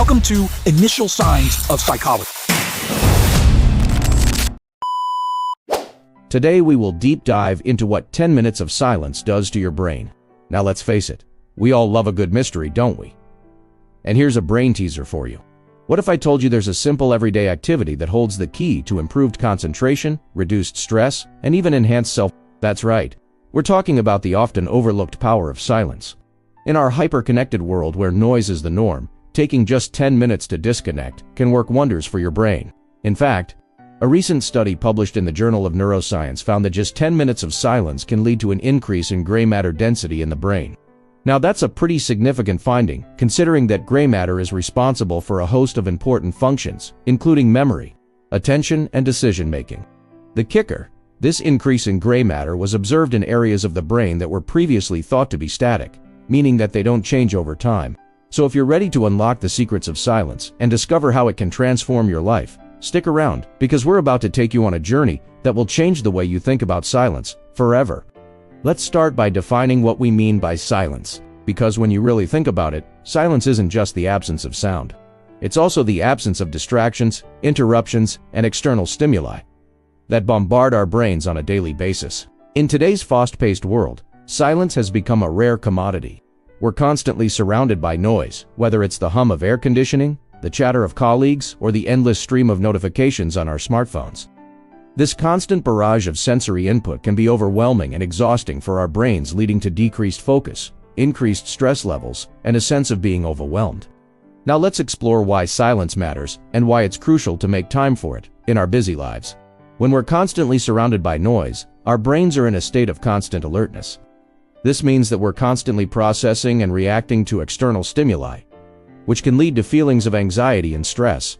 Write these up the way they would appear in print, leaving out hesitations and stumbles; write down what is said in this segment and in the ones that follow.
Welcome to Initial Signs of Psychology. Today we will deep dive into what 10 minutes of silence does to your brain. Now let's face it, we all love a good mystery, don't we? And here's a brain teaser for you. What if I told you there's a simple everyday activity that holds the key to improved concentration, reduced stress, and even enhanced self? That's right. We're talking about the often overlooked power of silence. In our hyper-connected world where noise is the norm, taking just 10 minutes to disconnect can work wonders for your brain. In fact, a recent study published in the Journal of Neuroscience found that just 10 minutes of silence can lead to an increase in gray matter density in the brain. Now that's a pretty significant finding, considering that gray matter is responsible for a host of important functions, including memory, attention, and decision-making. The kicker: this increase in gray matter was observed in areas of the brain that were previously thought to be static, meaning that they don't change over time. So if you're ready to unlock the secrets of silence and discover how it can transform your life, stick around, because we're about to take you on a journey that will change the way you think about silence forever. Let's start by defining what we mean by silence, because when you really think about it, silence isn't just the absence of sound. It's also the absence of distractions, interruptions, and external stimuli that bombard our brains on a daily basis. In today's fast-paced world, silence has become a rare commodity. We're constantly surrounded by noise, whether it's the hum of air conditioning, the chatter of colleagues, or the endless stream of notifications on our smartphones. This constant barrage of sensory input can be overwhelming and exhausting for our brains, leading to decreased focus, increased stress levels, and a sense of being overwhelmed. Now let's explore why silence matters and why it's crucial to make time for it in our busy lives. When we're constantly surrounded by noise, our brains are in a state of constant alertness. This means that we're constantly processing and reacting to external stimuli, which can lead to feelings of anxiety and stress.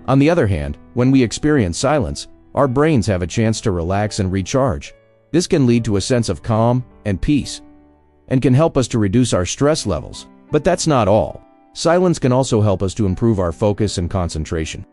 On the other hand, when we experience silence, our brains have a chance to relax and recharge. This can lead to a sense of calm and peace, and can help us to reduce our stress levels. But that's not all. Silence can also help us to improve our focus and concentration.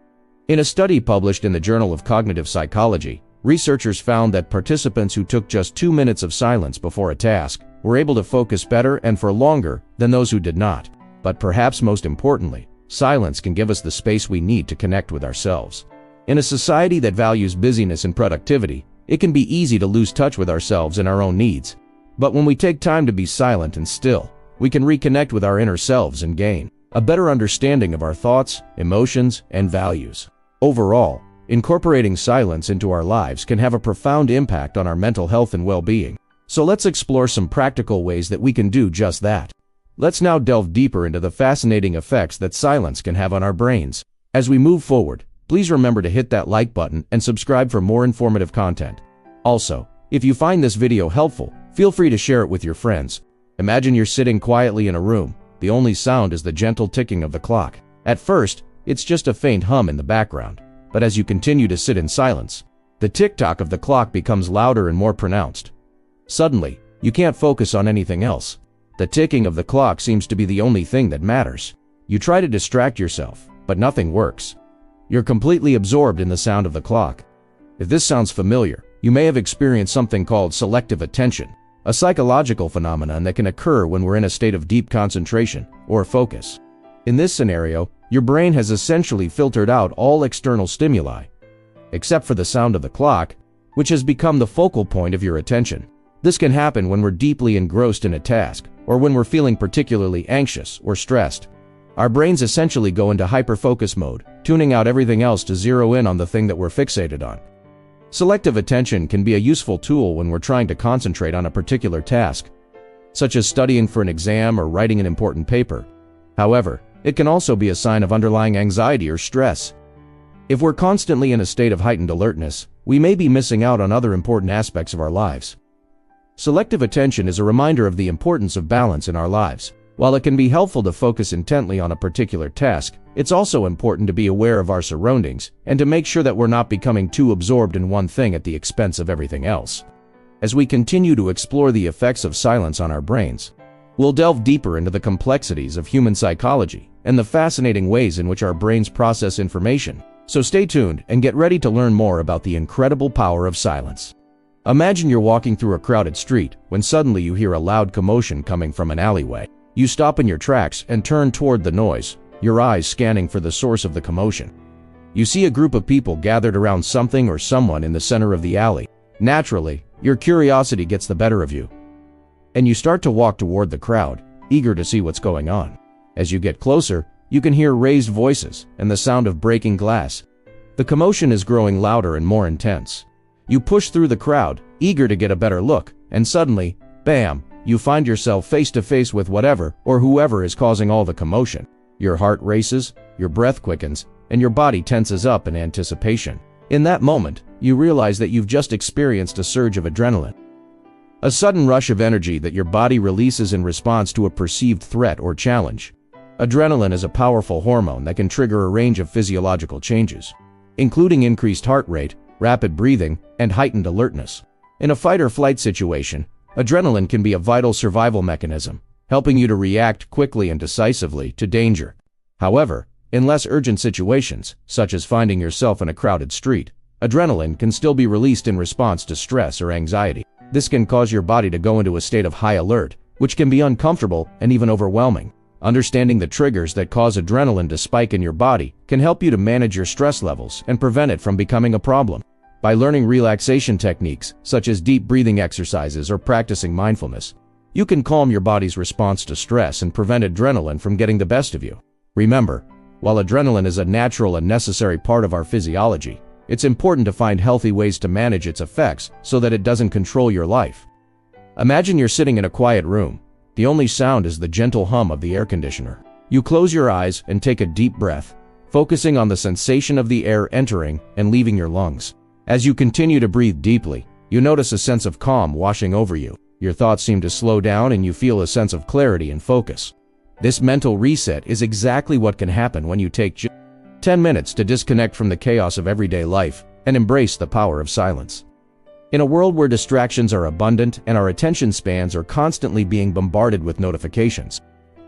In a study published in the Journal of Cognitive Psychology, researchers found that participants who took just 2 minutes of silence before a task were able to focus better and for longer than those who did not. But perhaps most importantly, silence can give us the space we need to connect with ourselves. In a society that values busyness and productivity, it can be easy to lose touch with ourselves and our own needs. But when we take time to be silent and still, we can reconnect with our inner selves and gain a better understanding of our thoughts, emotions, and values. Overall, incorporating silence into our lives can have a profound impact on our mental health and well-being. So let's explore some practical ways that we can do just that. Let's now delve deeper into the fascinating effects that silence can have on our brains. As we move forward, please remember to hit that like button and subscribe for more informative content. Also, if you find this video helpful, feel free to share it with your friends. Imagine you're sitting quietly in a room. The only sound is the gentle ticking of the clock. At first, it's just a faint hum in the background. But as you continue to sit in silence, the tick-tock of the clock becomes louder and more pronounced. Suddenly, you can't focus on anything else. The ticking of the clock seems to be the only thing that matters. You try to distract yourself, but nothing works. You're completely absorbed in the sound of the clock. If this sounds familiar, you may have experienced something called selective attention, a psychological phenomenon that can occur when we're in a state of deep concentration or focus. In this scenario, your brain has essentially filtered out all external stimuli, except for the sound of the clock, which has become the focal point of your attention. This can happen when we're deeply engrossed in a task, or when we're feeling particularly anxious or stressed. Our brains essentially go into hyper-focus mode, tuning out everything else to zero in on the thing that we're fixated on. Selective attention can be a useful tool when we're trying to concentrate on a particular task, such as studying for an exam or writing an important paper. However, it can also be a sign of underlying anxiety or stress. If we're constantly in a state of heightened alertness, we may be missing out on other important aspects of our lives. Selective attention is a reminder of the importance of balance in our lives. While it can be helpful to focus intently on a particular task, it's also important to be aware of our surroundings and to make sure that we're not becoming too absorbed in one thing at the expense of everything else. As we continue to explore the effects of silence on our brains, we'll delve deeper into the complexities of human psychology and the fascinating ways in which our brains process information. So stay tuned and get ready to learn more about the incredible power of silence. Imagine you're walking through a crowded street when suddenly you hear a loud commotion coming from an alleyway. You stop in your tracks and turn toward the noise, your eyes scanning for the source of the commotion. You see a group of people gathered around something or someone in the center of the alley. Naturally, your curiosity gets the better of you, and you start to walk toward the crowd, eager to see what's going on. As you get closer, you can hear raised voices and the sound of breaking glass. The commotion is growing louder and more intense. You push through the crowd, eager to get a better look, and suddenly, bam, you find yourself face to face with whatever or whoever is causing all the commotion. Your heart races, your breath quickens, and your body tenses up in anticipation. In that moment, you realize that you've just experienced a surge of adrenaline. A sudden rush of energy that your body releases in response to a perceived threat or challenge. Adrenaline is a powerful hormone that can trigger a range of physiological changes, including increased heart rate, rapid breathing, and heightened alertness. In a fight-or-flight situation, adrenaline can be a vital survival mechanism, helping you to react quickly and decisively to danger. However, in less urgent situations, such as finding yourself in a crowded street, adrenaline can still be released in response to stress or anxiety. This can cause your body to go into a state of high alert, which can be uncomfortable and even overwhelming. Understanding the triggers that cause adrenaline to spike in your body can help you to manage your stress levels and prevent it from becoming a problem. By learning relaxation techniques, such as deep breathing exercises or practicing mindfulness, you can calm your body's response to stress and prevent adrenaline from getting the best of you. Remember, while adrenaline is a natural and necessary part of our physiology, it's important to find healthy ways to manage its effects so that it doesn't control your life. Imagine you're sitting in a quiet room. The only sound is the gentle hum of the air conditioner. You close your eyes and take a deep breath, focusing on the sensation of the air entering and leaving your lungs. As you continue to breathe deeply, you notice a sense of calm washing over you. Your thoughts seem to slow down and you feel a sense of clarity and focus. This mental reset is exactly what can happen when you take 10 minutes to disconnect from the chaos of everyday life and embrace the power of silence. In a world where distractions are abundant and our attention spans are constantly being bombarded with notifications,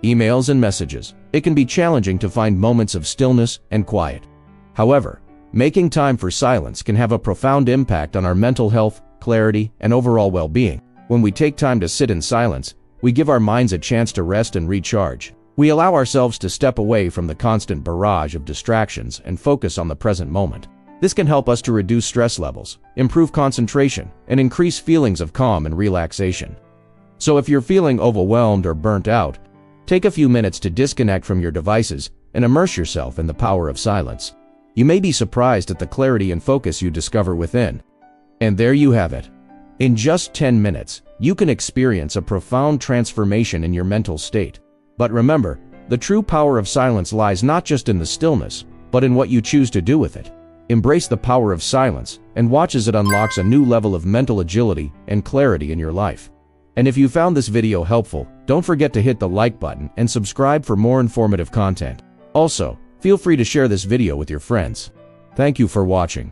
emails, and messages, it can be challenging to find moments of stillness and quiet. However, making time for silence can have a profound impact on our mental health, clarity, and overall well-being. When we take time to sit in silence, we give our minds a chance to rest and recharge. We allow ourselves to step away from the constant barrage of distractions and focus on the present moment. This can help us to reduce stress levels, improve concentration, and increase feelings of calm and relaxation. So if you're feeling overwhelmed or burnt out, take a few minutes to disconnect from your devices and immerse yourself in the power of silence. You may be surprised at the clarity and focus you discover within. And there you have it. In just 10 minutes, you can experience a profound transformation in your mental state. But remember, the true power of silence lies not just in the stillness, but in what you choose to do with it. Embrace the power of silence and watch as it unlocks a new level of mental agility and clarity in your life. And if you found this video helpful, don't forget to hit the like button and subscribe for more informative content. Also, feel free to share this video with your friends. Thank you for watching.